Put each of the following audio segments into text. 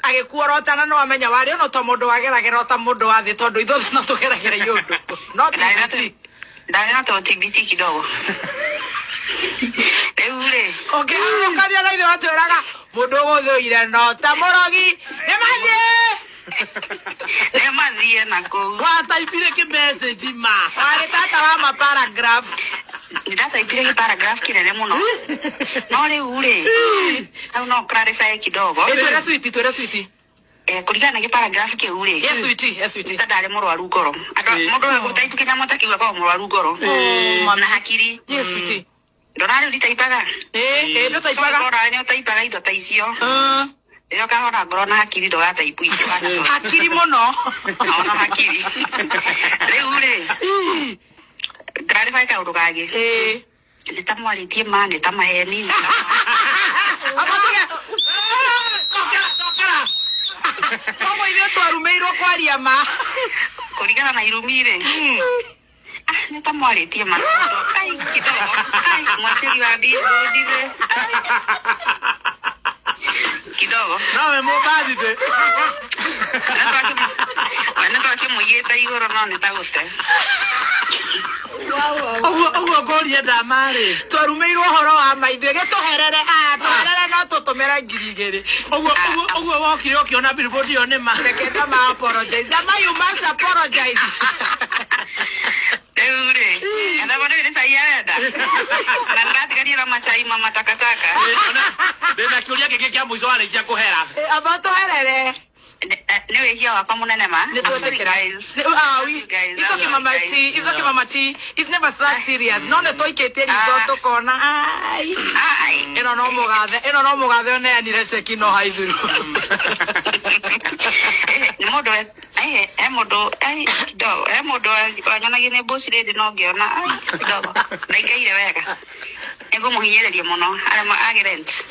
agikuorotana no amenya wari no to mundu wageragera ta mundu wa thi tondu ithuothe no tugeragera yundu no ndari na to TBT kidogo eure okay akaria na ithe watwiraga mundu guthuire no ta murogi nemathie nako wataipire ki message ma wari tata wa ma paragraph ndataipire ki paragraph kinene muno no riu ri au no clarify kidogo twira sweet kurigana ki paragraph ki uri yes sweet tadare murwaru ngoro mundu we gutaitukenya mutakiwa kwa murwaru ngoro na hakiri yes sweet ndorari utaipaga ndo taipaga ndorari utaipaga indo ta icio yo kahora ngoro na hakiri ndo gataipu icio hakiri muno ona hakiri riu ri clarify ka undu kage nitamwaritie ma nitamaheni Como idea twarumeirwo kwaria ma kurigana na irumire nitamwaritie ma ai kidogo ai mwachiri wa ndize kidogo nawe mubathite natoke muyeta igoro no nitaguste Oguo ngoria ndamari twarumeirwo horo wa maithe gituherere no tutumira ngiri igiri oguo wokire ukiona billboard yo ni marekenda ma apologize you must apologize eure ana bado ni sayada na ndatigania na machai mama takataka ndina kiuria giki kia mwizo arĩkia kuhera aba tuherere ni wehia wakwa munene ma It's okay mama T it's never that serious no ne toikete ritho tukona ai ino no mugathe oneanire ceki no haithuru ni mundu mundu kidogo mundu wanyanagie ni boss lady no ngiona kidogo ndaikaire wega ego muhinyiririe muno arema agirent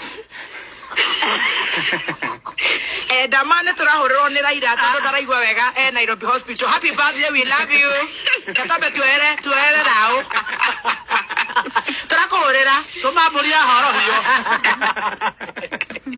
damane turahuriro ni Raila tondu ndaraigua wega Nairobi hospital happy birthday we love you katabe tuere rao turakuhurira tumamburia horo hiyo